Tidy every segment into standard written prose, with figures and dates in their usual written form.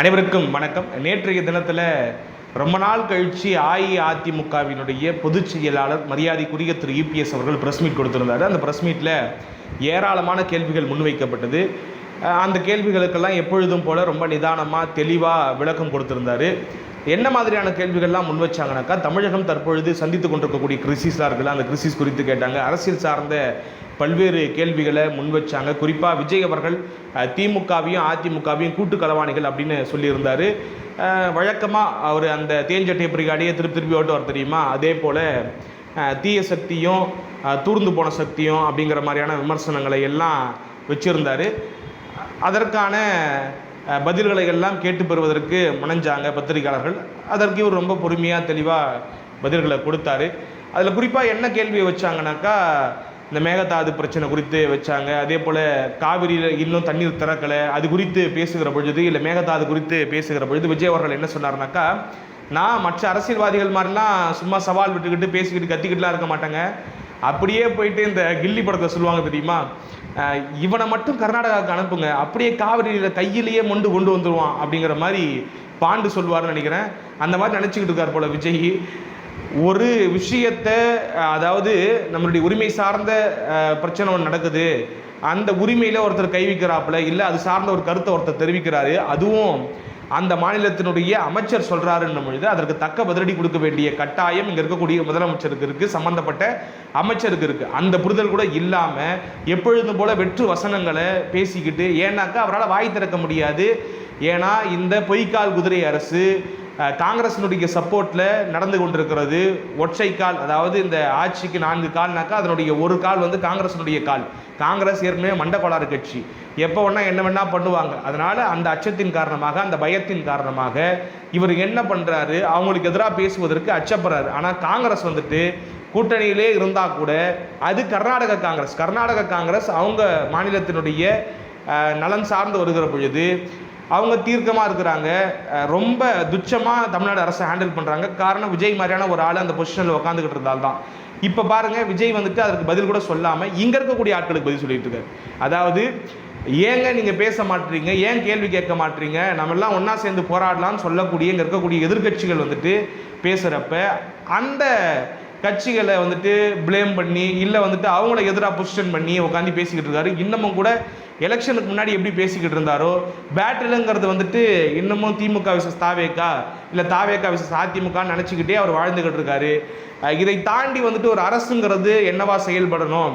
அனைவருக்கும் வணக்கம். நேற்றைய தினத்தில் ரொம்ப நாள் கழித்து அஇஅதிமுகவினுடைய பொதுச் செயலாளர் மரியாதைக்குரிய திரு இபிஎஸ் அவர்கள் ப்ரெஸ் மீட் கொடுத்திருந்தார். அந்த ப்ரெஸ் மீட்டில் ஏராளமான கேள்விகள் முன்வைக்கப்பட்டது. அந்த கேள்விகளுக்கெல்லாம் எப்பொழுதும் போல் ரொம்ப நிதானமாக தெளிவாக விளக்கம் கொடுத்திருந்தார். என்ன மாதிரியான கேள்விகள்லாம் முன் வச்சாங்கனாக்கா, தமிழகம் தற்பொழுது சந்தித்து கொண்டிருக்கக்கூடிய கிரிசிஸாக இருக்குல்ல, அந்த கிரிசிஸ் குறித்து கேட்டாங்க. அரசியல் சார்ந்த பல்வேறு கேள்விகளை முன் வச்சாங்க. குறிப்பாக விஜய் அவர்கள் திமுகவையும் அதிமுகவையும் கூட்டு களவாணிகள் அப்படின்னு சொல்லியிருந்தார். வழக்கமாக அவர் அந்த தேஞ்சட்டை பிரிகாடியை திருப்பி ஓட்டுவார் தெரியுமா, அதே போல் தீய சக்தியும் தூர்ந்து போன சக்தியும் அப்படிங்கிற மாதிரியான விமர்சனங்களை எல்லாம் வச்சுருந்தார். அதற்கான பதில்களை எல்லாம் கேட்டு பெறுவதற்கு முனைஞ்சாங்க பத்திரிகையாளர்கள். அதற்கு இவர் ரொம்ப பொறுமையாக தெளிவாக பதில்களை கொடுத்தாரு. அதில் குறிப்பாக என்ன கேள்வியை வச்சாங்கனாக்கா, இந்த மேகதாது பிரச்சனை குறித்து வச்சாங்க. அதே போல் காவிரியில் இன்னும் தண்ணீர் திறக்கலை, அது குறித்து பேசுகிற பொழுது, இல்லை மேகதாது குறித்து பேசுகிற பொழுது விஜய் அவர்கள் என்ன சொன்னார்னாக்கா, நான் மற்ற அரசியல்வாதிகள் மாதிரிலாம் சும்மா சவால் விட்டுக்கிட்டு பேசிக்கிட்டு கத்திக்கிட்டுலாம் இருக்க மாட்டேங்க. அப்படியே போயிட்டு இந்த கில்லி படத்தை சொல்லுவாங்க தெரியுமா, இவனை மட்டும் கர்நாடகாவுக்கு அனுப்புங்க, அப்படியே காவிரியில் கையிலேயே கொண்டு வந்துடுவான் அப்படிங்கிற மாதிரி பாண்டு சொல்லுவார்னு நினைக்கிறேன். அந்த மாதிரி நினச்சிக்கிட்டு இருக்கார் போல் விஜய். ஒரு விஷயத்தை, அதாவது நம்மளுடைய உரிமை சார்ந்த பிரச்சனை ஒன்று நடக்குது, அந்த உரிமையில் ஒருத்தர் கை வைக்கிறாப்புல, இல்லை அது சார்ந்த ஒரு கருத்தை ஒருத்தர் தெரிவிக்கிறாரு, அதுவும் அந்த மாநிலத்தினுடைய அமைச்சர் சொல்கிறாருன்னும் பொழுது அதற்கு தக்க பதிலடி கொடுக்க வேண்டிய கட்டாயம் இங்கே இருக்கக்கூடிய முதலமைச்சருக்கு இருக்குது, சம்மந்தப்பட்ட அமைச்சருக்கு இருக்குது. அந்த புரிதல் கூட இல்லாமல் எப்பொழுதும் போல் வெற்று வசனங்களை பேசிக்கிட்டு, ஏன்னாக்கா அவரால் வாய் திறக்க முடியாது. ஏன்னா இந்த பொய்க்கால் குதிரை அரசு காங்கிரஸினுடைய சப்போர்ட்டில் நடந்து கொண்டிருக்கிறது. ஒற்றை கால், அதாவது இந்த ஆட்சிக்கு 4 கால்னாக்கா அதனுடைய ஒரு கால் வந்து காங்கிரஸினுடைய கால். காங்கிரஸ் ஏற்கனவே மண்டக்கோளாறு கட்சி, எப்போ வேணா என்ன வேணா பண்ணுவாங்க. அதனால் அந்த அச்சத்தின் காரணமாக, அந்த பயத்தின் காரணமாக இவர் என்ன பண்ணுறாரு, அவங்களுக்கு எதிராக பேசுவதற்கு அச்சப்படுறாரு. ஆனால் காங்கிரஸ் வந்துட்டு கூட்டணியிலே இருந்தால் கூட அது கர்நாடக காங்கிரஸ் அவங்க மாநிலத்தினுடைய நலன் சார்ந்து வருகிற பொழுது அவங்க தீர்க்கமாக இருக்கிறாங்க. ரொம்ப துச்சமாக தமிழ்நாடு அரசை ஹேண்டில் பண்ணுறாங்க. காரணம், விஜய் மாதிரியான ஒரு ஆள் அந்த பொசிஷனில் உட்காந்துக்கிட்டு இருந்தால்தான். இப்போ பாருங்கள், விஜய் வந்துட்டு அதற்கு பதில் கூட சொல்லாமல் இங்கே இருக்கக்கூடிய ஆட்களுக்கு பதில் சொல்லிட்டு இருக்காரு. அதாவது, ஏங்க நீங்கள் பேச மாட்டீங்க, ஏன் கேள்வி கேட்க மாட்டீங்க, நம்மெல்லாம் ஒன்றா சேர்ந்து போராடலாம்னு சொல்லக்கூடிய இங்கே இருக்கக்கூடிய எதிர்கட்சிகள் வந்துட்டு பேசுகிறப்ப அந்த கட்சிகளை வந்துட்டு பிளேம் பண்ணி, இல்லை வந்துட்டு அவங்கள எதிராக பொசிஷன் பண்ணி உட்காந்து பேசிக்கிட்டு இருக்காரு. இன்னமும் கூட எலெக்ஷனுக்கு முன்னாடி எப்படி பேசிக்கிட்டு இருந்தாரோ, பேட்டிலுங்கிறது வந்துட்டு இன்னமும் திமுக விசஸ் தாவேக்கா, இல்லை தாவேக்கா விசஸ் அதிமுகன்னு நினச்சிக்கிட்டே அவர் வாழ்ந்துக்கிட்டு இருக்காரு. இதை தாண்டி வந்துட்டு ஒரு அரசுங்கிறது என்னவா செயல்படணும்,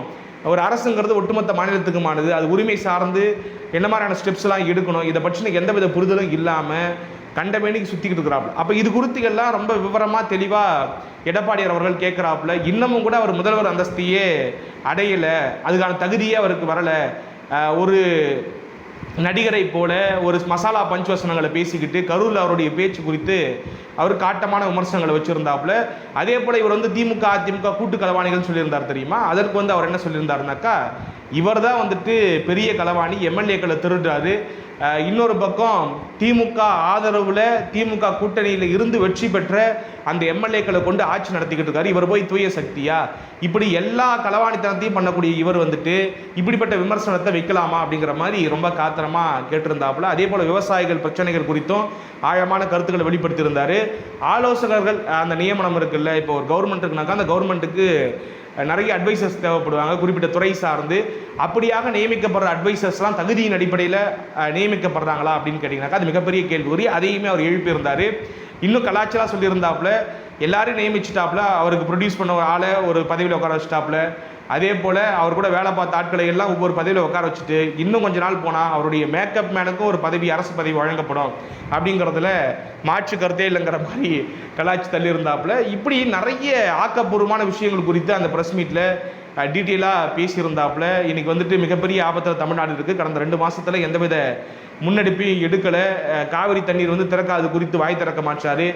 ஒரு அரசுங்கிறது ஒட்டுமொத்த மாநிலத்துக்குமானது, அது உரிமை சார்ந்து என்ன மாதிரியான ஸ்டெப்ஸ்லாம் எடுக்கணும், இதை பற்றின எந்தவித புரிதலும் இல்லாமல் கண்டமேனிக்கு சுற்றிக்கிட்டு இருக்கிறாப்புல. அப்போ இது குறித்து எல்லாம் ரொம்ப விவரமாக தெளிவாக எடப்பாடியார் அவர்கள் கேட்குறாப்புல. இன்னமும் கூட அவர் முதல்வர் அந்தஸ்தையே அடையலை, அதுக்கான தகுதியே அவருக்கு வரலை. ஒரு நடிகரை போல ஒரு மசாலா பஞ்சுவசனங்களை பேசிக்கிட்டு கரூரில் அவருடைய பேச்சு குறித்து அவர் காட்டமான விமர்சனங்களை வச்சுருந்தாப்புல. அதே போல் இவர் வந்து திமுக அதிமுக கூட்டு களவாணிகள் சொல்லியிருந்தார் தெரியுமா. அதற்கு வந்து அவர் என்ன சொல்லியிருந்தாருனாக்கா, இவர் தான் வந்துட்டு பெரிய களவாணி, எம்எல்ஏக்களை திருடுறாரு. இன்னொரு பக்கம் திமுக ஆதரவில் திமுக கூட்டணியில் இருந்து வெற்றி பெற்ற அந்த எம்எல்ஏக்களை கொண்டு ஆட்சி நடத்திக்கிட்டு இருக்காரு, இவர் போய் தூய சக்தியா, இப்படி எல்லா களவாணித்தனத்தையும் பண்ணக்கூடிய இவர் வந்துட்டு இப்படிப்பட்ட விமர்சனத்தை வைக்கலாமா அப்படிங்கிற மாதிரி ரொம்ப காத்திரமாக கேட்டிருந்தாப்புல. அதே போல் விவசாயிகள் பிரச்சனைகள் குறித்தும் ஆழமான கருத்துக்களை வெளிப்படுத்தியிருந்தார். ஆலோசகர்கள் அந்த நியமனம் இருக்குல்ல, இப்போ ஒரு கவர்மெண்ட் இருக்குனாக்கா அந்த கவர்மெண்ட்டுக்கு நிறைய அட்வைசர்ஸ் தேவைப்படுவாங்க குறிப்பிட்ட துறை சார்ந்து. அப்படியாக நியமிக்கப்படுற அட்வைசர்ஸ்லாம் தகுதியின் அடிப்படையில் நியமிக்கப்படுறாங்களா அப்படின்னு கேட்டிங்கனாக்கா அது மிகப்பெரிய கேள்விக்குறி. அதையுமே அவர் எழுப்பியிருந்தார். இன்னும் கலாச்சாரம் சொல்லியிருந்தாப்புல, எல்லாரையும் நியமிச்சிட்டாப்புல, அவருக்கு ப்ரொடியூஸ் பண்ண ஒரு ஆளை ஒரு பதவியில் உட்கார வச்சுட்டாப்புல. அதே போல் அவர் கூட வேலை பார்த்த ஆட்களை எல்லாம் ஒவ்வொரு பதவியில் உட்கார வச்சுட்டு இன்னும் கொஞ்ச நாள் போனால் அவருடைய மேக்கப் மேனுக்கும் ஒரு பதவி, அரசு பதவி வழங்கப்படும் அப்படிங்கிறதுல மாற்று கருத்தே இல்லைங்கிற மாதிரி கலாச்சி தள்ளியிருந்தாப்புல. இப்படி நிறைய ஆக்கப்பூர்வமான விஷயங்கள் குறித்து அந்த ப்ரெஸ் மீட்டில் டீட்டெயிலாக பேசியிருந்தாப்புல. இன்றைக்கி வந்துட்டு மிகப்பெரிய ஆபத்தில் தமிழ்நாடு இருக்குது. கடந்த 2 மாதத்தில் எந்தவித முன்னெடுப்பையும் எடுக்கலை. காவிரி தண்ணீர் வந்து திறக்காது குறித்து வாய் திறக்க மாட்டார்.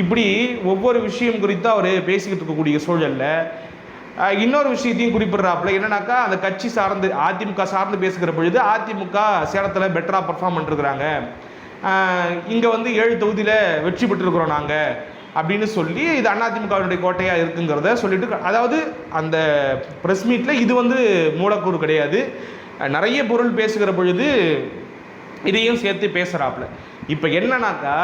இப்படி ஒவ்வொரு விஷயம் குறித்து அவர் பேசிக்கிட்டு இருக்கக்கூடிய சூழலில் இன்னொரு விஷயத்தையும் குறிப்பிட்றாப்புல. என்னன்னாக்கா, அந்த கட்சி சார்ந்து அதிமுக சார்ந்து பேசுகிற பொழுது அதிமுக சேலத்தில் பெட்டராக பர்ஃபார்ம் பண்ணிருக்கிறாங்க, இங்கே வந்து 7 தொகுதியில் வெற்றி பெற்றிருக்கிறோம் நாங்கள் அப்படின்னு சொல்லி இது அதிமுகவினுடைய கோட்டையாக இருக்குங்கிறத சொல்லிட்டு, அதாவது அந்த ப்ரெஸ் மீட்டில் இது வந்து மூலக்கூறு கிடையாது, நிறைய பொருள் பேசுகிற பொழுது இதையும் சேர்த்து பேசுகிறாப்புல. இப்போ என்னன்னாக்கா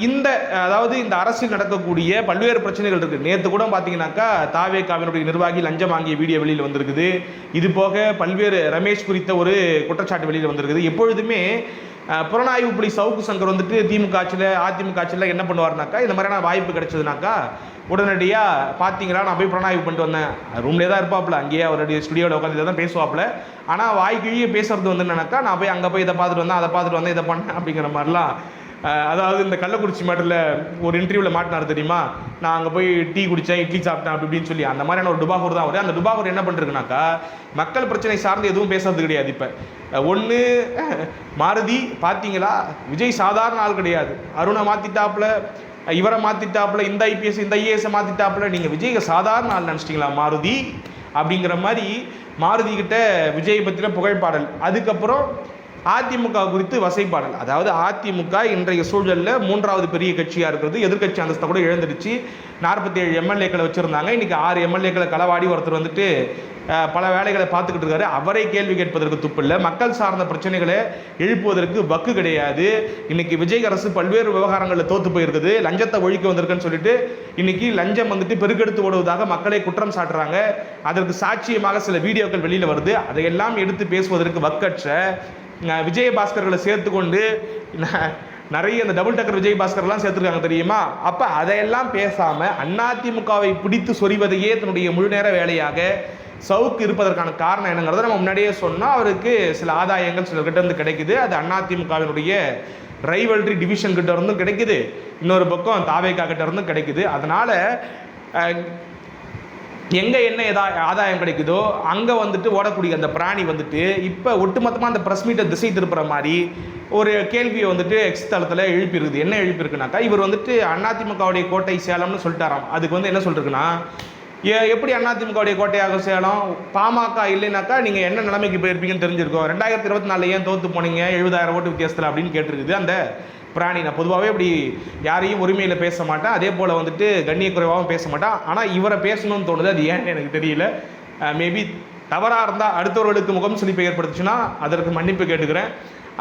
இந்த அதாவது இந்த அரசில் நடக்கக்கூடிய பல்வேறு பிரச்சனைகள் இருக்குது. நேற்று கூட பார்த்தீங்கன்னாக்கா தாவேகாவினுடைய நிர்வாகி லஞ்சம் வாங்கிய வீடியோ வெளியில் வந்திருக்குது. இது போக பல்வேறு ரமேஷ் குறித்த ஒரு குற்றச்சாட்டு வெளியில் வந்திருக்குது. எப்பொழுதுமே புலனாய்வு புலி சவுக்கு சங்கர் வந்துட்டு திமுக ஆட்சியில் அதிமுக ஆட்சியில் என்ன பண்ணுவார்னாக்கா, இந்த மாதிரியான வாய்ப்பு கிடைச்சதுனாக்கா உடனடியாக பார்த்தீங்களா நான் போய் புலனாய்வு பண்ணிட்டு வந்தேன், ரூம்லேயே தான் இருப்பாப்புல, அங்கேயே அவருடைய ஸ்டுடியோவில் உட்காந்து இதை தான் பேசுவாப்புல. ஆனால் வாய்க்கிழியே பேசுறது வந்து என்னன்னாக்கா, நான் போய் அங்கே போய் இதை பார்த்துட்டு வந்தேன், அதை பார்த்துட்டு வந்தேன், இதை பண்ணேன் அப்படிங்கிற மாதிரிலாம். அதாவது இந்த கள்ளக்குறிச்சி மாட்டில் ஒரு இன்டர்வியூவில் மாட்டினார் தெரியுமா, நான் அங்கே போய் டீ குடித்தேன், இட்லி சாப்பிட்டேன் அப்படி இப்படின்னு சொல்லி. அந்த மாதிரியான ஒரு டுபாகூர் தான் அவர். அந்த டுபாகூர் என்ன பண்ணுறதுனாக்கா, மக்கள் பிரச்சனை சார்ந்து எதுவும் பேசுறது கிடையாது. இப்போ ஒன்று மாருதி பார்த்தீங்களா, விஜய் சாதாரண ஆள் கிடையாது. அருணை மாற்றிட்டாப்புல, இவரை மாற்றிட்டாப்புல, இந்த ஐபிஎஸ் இந்த ஐஏஎஸை மாற்றிட்டாப்புல. நீங்கள் விஜய் சாதாரண ஆள் நினச்சிட்டிங்களா மாருதி அப்படிங்கிற மாதிரி மாருதி கிட்ட விஜய் பற்றின புகைப்பாடல். அதுக்கப்புறம் அதிமுக குறித்து வசைப்பாடல். அதாவது அதிமுக இன்றைய சூழலில் மூன்றாவது பெரிய கட்சியாக இருக்கிறது. எதிர்கட்சி அந்தஸ்தை கூட இழந்துடுச்சு. 47 எம்எல்ஏக்களை வச்சுருந்தாங்க. இன்றைக்கி 6 எம்எல்ஏக்களை களவாடி ஒருத்தர் வந்துட்டு பல வேலைகளை பார்த்துக்கிட்டு இருக்காரு. அவரை கேள்வி கேட்பதற்கு துப்பு இல்லை. மக்கள் சார்ந்த பிரச்சனைகளை எழுப்புவதற்கு வக்கு கிடையாது. இன்னைக்கு விஜய் அரசு பல்வேறு விவகாரங்களில் தோற்று போயிருக்குது. லஞ்சத்தை ஒழிக்க வந்திருக்குன்னு சொல்லிட்டு இன்னைக்கு லஞ்சம் வந்துட்டு பெருக்கெடுத்து ஓடுவதாக மக்களை குற்றம் சாட்டுறாங்க. அதற்கு சாட்சியமாக சில வீடியோக்கள் வெளியில் வருது. அதையெல்லாம் எடுத்து பேசுவதற்கு வக்கற்ற விஜயபாஸ்கர்களை சேர்த்து கொண்டு நிறைய இந்த டபுள் டக்கர் விஜயபாஸ்கர்லாம் சேர்த்துருக்காங்க தெரியுமா. அப்போ அதையெல்லாம் பேசாமல் அதிமுகவை பிடித்து சொறிவதையே தன்னுடைய முழு நேர வேலையாக சவுக்கு இருப்பதற்கான காரணம் என்னங்கிறத நம்ம முன்னாடியே சொன்னால், அவருக்கு சில ஆதாயங்கள் சிலர்கிட்ட இருந்து கிடைக்குது. அது அதிமுகவினுடைய ரைவல்ரி டிவிஷன் கிட்ட இருந்தும் கிடைக்குது, இன்னொரு பக்கம் தாவேகா கிட்ட இருந்தும் கிடைக்குது. அதனால் எங்கே என்ன ஆதாயம் கிடைக்குதோ அங்கே வந்துட்டு ஓடக்கூடிய அந்த பிராணி வந்துட்டு இப்போ ஒட்டுமொத்தமாக அந்த ப்ரெஸ் மீட்டை திசை திருப்புற மாதிரி ஒரு கேள்வியை வந்துட்டு எக்ஸ் தளத்தில் எழுப்பியிருக்குது. என்ன எழுப்பியிருக்குனாக்கா, இவர் வந்துட்டு அதிமுகவுடைய கோட்டை சேலம்னு சொல்லிட்டாராம். அதுக்கு வந்து என்ன சொல்லிருக்குன்னா, எப்படி அதிமுகவுடைய கோட்டையாக சேலம், பாமக இல்லைனாக்கா நீங்கள் என்ன நிலைமைக்கு போயிருப்பீங்கன்னு தெரிஞ்சிருக்கும். 2024 ஏன் தோற்று போனீங்க 70,000 ஓட்டு வித்தியாசத்தில் அப்படின்னு கேட்டிருக்குது அந்த பிராணி. நான் பொதுவாகவே இப்படி யாரையும் உரிமையில் பேச மாட்டேன், அதே போல் வந்துட்டு கண்ணிய குறைவாகவும் பேச மாட்டேன். ஆனால் இவரை பேசணும்னு தோணுது. அது ஏன்னு எனக்கு தெரியல. மேபி தவறாக இருந்தால் அடுத்தவர்களுக்கு முகம் சுளிப்பை ஏற்படுத்துச்சுன்னா அதற்கு மன்னிப்பு கேட்டுக்கிறேன்.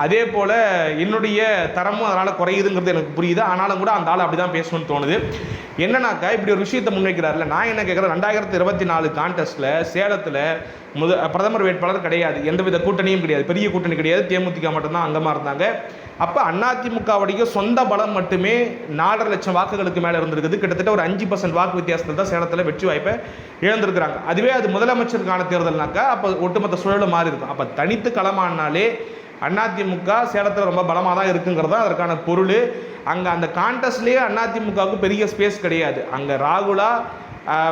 அதே போல் என்னுடைய தரமும் அதனால் குறையுதுங்கிறது எனக்கு புரியுது. ஆனாலும் கூட அந்த ஆள் அப்படி தான் பேசணும்னு தோணுது. என்னன்னாக்கா, இப்படி ஒரு விஷயத்தை முன்வைக்கிறார்ல. நான் என்ன கேட்குறேன், 2024 கான்டெஸ்ட்டில் சேலத்தில் பிரதமர் வேட்பாளர் கிடையாது, எந்தவித கூட்டணியும் கிடையாது, பெரிய கூட்டணி கிடையாது, தேமுதிக மட்டும்தான் அங்கமாக இருந்தாங்க. அப்போ அதிமுகவுடைய சொந்த பலம் மட்டுமே 4.5 லட்சம் வாக்குகளுக்கு மேலே இருந்திருக்குது. கிட்டத்தட்ட ஒரு 5% வாக்கு வித்தியாசத்தில் தான் சேலத்தில் வெற்றி வாய்ப்பை இழந்திருக்கிறாங்க. அதுவே அது முதலமைச்சருக்கான தேர்தல்னாக்கா அப்போ ஒட்டுமொத்த சூழலும் மாறி இருக்கும். அப்போ தனித்து களமானாலே அதிமுக சேலத்தில் ரொம்ப பலமாக தான் இருக்குங்கிறது தான் அதற்கான பொருள். அங்கே அந்த கான்டெஸ்ட்லேயே அதிமுகவுக்கு பெரிய ஸ்பேஸ் கிடையாது. அங்கே ராகுலா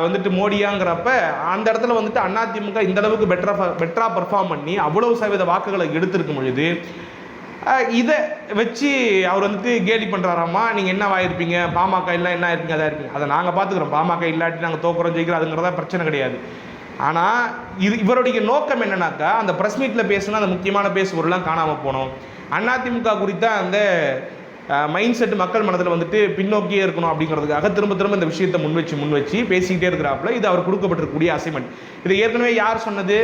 வந்துட்டு மோடியாங்கிறப்ப அந்த இடத்துல வந்துட்டு அதிமுக இந்த அளவுக்கு பெட்டராக பர்ஃபார்ம் பண்ணி அவ்வளவு சதவீத வாக்குகளை எடுத்திருக்கும் பொழுது இதை வச்சு அவர் வந்துட்டு கேலி பண்ணுறாராம்மா, நீங்கள் என்ன ஆயிருப்பீங்க, பாமக எல்லாம் என்ன ஆயிருப்பீங்க, அதாக இருப்பீங்க, அதை நாங்கள் பார்த்துக்குறோம், பாமக இல்லாட்டி நாங்கள் தோக்குறோம் ஜெயிக்கிறோம் அதுங்கிறதா பிரச்சனை கிடையாது. ஆனால் இவருடைய நோக்கம் என்னன்னாக்கா, அந்த ப்ரெஸ் மீட்டில் பேசுனா அந்த முக்கியமான பேசுபொருள்லாம் காணாமல் போனோம். அதிமுக குறித்த அந்த மைண்ட் செட் மக்கள் மனதில் வந்துட்டு பின்னோக்கியே இருக்கணும் அப்படிங்கிறதுக்காக திரும்ப திரும்ப இந்த விஷயத்தை முன் வச்சு பேசிக்கிட்டே இருக்கிறாப்புல. இது அவர் கொடுக்கப்பட்டிருக்கக்கூடிய அசைன்மெண்ட். இது ஏற்கனவே யார் சொன்னது,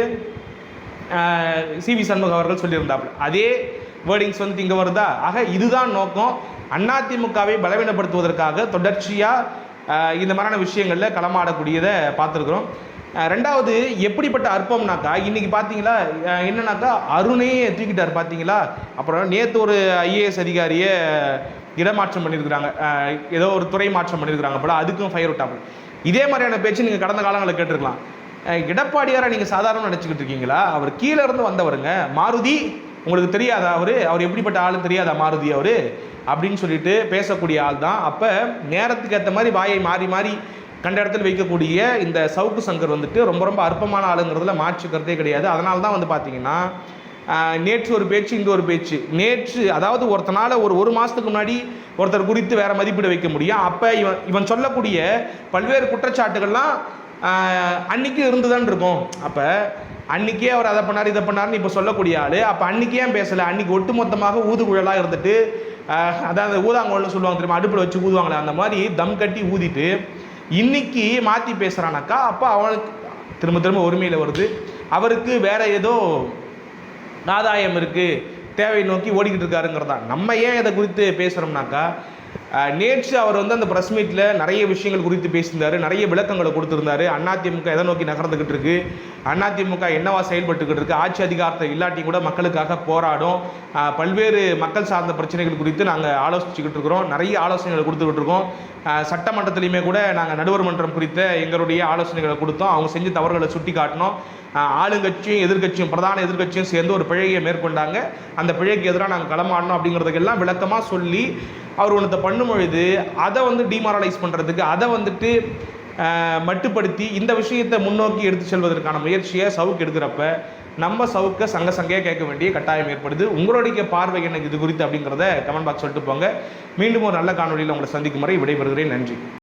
சிவி சண்முகம் அவர்கள் சொல்லியிருந்தாப்புல. அதே வேர்டிங்ஸ் வந்து இங்கே வருதா. ஆக இதுதான் நோக்கம். அதிமுகவை பலவீனப்படுத்துவதற்காக தொடர்ச்சியாக இந்த மாதிரியான விஷயங்களில் களமாடக்கூடியதை பார்த்துருக்குறோம். ரெண்டாவது, எப்படிப்பட்ட அற்பம்னாக்கா, இன்றைக்கி பார்த்தீங்களா என்னன்னாக்கா, அருணையே தூக்கிட்டார் பார்த்தீங்களா. அப்புறம் நேற்று ஒரு ஐஏஎஸ் அதிகாரியை இடமாற்றம் பண்ணியிருக்கிறாங்க, ஏதோ ஒரு துறை மாற்றம் பண்ணியிருக்கிறாங்க போல, அதுக்கும் ஃபயர் விட்டாங்க. இதே மாதிரியான பேச்சு நீங்கள் கடந்த காலங்களில் கேட்டிருக்கலாம். எடப்பாடியாரை நீங்கள் சாதாரண நினச்சிக்கிட்டு இருக்கீங்களா? அவர் கீழே இருந்து வந்தவருங்க. மாருதி உங்களுக்கு தெரியாதா, அவர் எப்படிப்பட்ட ஆளுன்னு தெரியாதா மாருதி அவர் அப்படின்னு சொல்லிட்டு பேசக்கூடிய ஆள் தான். அப்போ நேரத்துக்கு ஏற்ற மாதிரி வாயை மாறி மாறி கண்ட இடத்துல வைக்கக்கூடிய இந்த சவுக்கு சங்கர் வந்துட்டு ரொம்ப ரொம்ப அற்பமான ஆளுங்கிறதுல மாற்றுக்கிறதே கிடையாது. அதனால தான் வந்து பார்த்தீங்கன்னா நேற்று ஒரு பேச்சு, இங்கே ஒரு பேச்சு. நேற்று அதாவது ஒருத்தனால ஒரு மாதத்துக்கு முன்னாடி ஒருத்தர் குறித்து வேறு மதிப்பீடு வைக்க முடியும். அப்போ இவன் சொல்லக்கூடிய பல்வேறு குற்றச்சாட்டுகள்லாம் அன்றைக்கும் இருந்துதான் இருக்கும். அப்போ அன்றைக்கே அவர் அதை பண்ணார் இதை பண்ணார்னு இப்போ சொல்லக்கூடிய ஆள் அப்போ அன்றைக்கி ஏன் பேசலை? அன்றைக்கி ஒட்டுமொத்தமாக ஊதுகுழலாக இருந்துட்டு, அதாவது ஊதாங்கோல்னு சொல்லுவாங்க தெரியுமா, அடுப்பில் வச்சு ஊதுவாங்களே, அந்த மாதிரி தம் கட்டி ஊதிட்டு இன்னைக்கு மாற்றி பேசுகிறானாக்கா, அப்போ அவனுக்கு திரும்ப திரும்ப உரிமையில் வருது. அவருக்கு வேற ஏதோ ஆதாயம் இருக்குது, தேவையை நோக்கி ஓடிக்கிட்டு இருக்காருங்கிறதா. நம்ம ஏன் இதை குறித்து பேசுகிறோம்னாக்கா, நேற்று அவர் வந்து அந்த ப்ரெஸ் மீட்டில் நிறைய விஷயங்கள் குறித்து பேசியிருந்தார், நிறைய விளக்கங்களை கொடுத்துருந்தாரு. அதிமுக எதை நோக்கி நகர்ந்துக்கிட்டு இருக்கு, அதிமுக என்னவா செயல்பட்டுக்கிட்டு இருக்கு, ஆட்சி அதிகாரத்தை இல்லாட்டி கூட மக்களுக்காக போராடும், பல்வேறு மக்கள் சார்ந்த பிரச்சனைகள் குறித்து நாங்கள் ஆலோசிச்சுக்கிட்டு இருக்கிறோம், நிறைய ஆலோசனைகளை கொடுத்துக்கிட்டு இருக்கோம். சட்டமன்றத்திலையுமே கூட நாங்கள் நடுவர் மன்றம் குறித்த எங்களுடைய ஆலோசனைகளை கொடுத்தோம். அவங்க செஞ்ச தவறுகளை சுட்டி காட்டினோம். ஆளுங்கட்சியும் எதிர்கட்சியும் பிரதான எதிர்கட்சியும் சேர்ந்து ஒரு பிழையை மேற்கொண்டாங்க. அந்த பிழைக்கு எதிராக நாங்கள் களமாடணும் அப்படிங்கிறதுக்கெல்லாம் விளக்கமாக சொல்லி அவர் ஒன்றத்தை பண்ணும்பொழுது அதை வந்து டிமாரலைஸ் பண்ணுறதுக்கு, அதை வந்துட்டு மட்டுப்படுத்தி இந்த விஷயத்தை முன்னோக்கி எடுத்து செல்வதற்கான முயற்சியை சவுக்கு எடுக்கிறப்ப நம்ம சவுக்கை சங்கையாக கேட்க வேண்டிய கட்டாயம் ஏற்படுது. உங்களுடைய பார்வை எனக்கு இது குறித்து அப்படிங்கிறத கமெண்ட் பாக்ஸ் சொல்லிட்டு போங்க. மீண்டும் ஒரு நல்ல காணொலியில் உங்களை சந்திக்கும் வரை விடைபெறுகிறேன். நன்றி.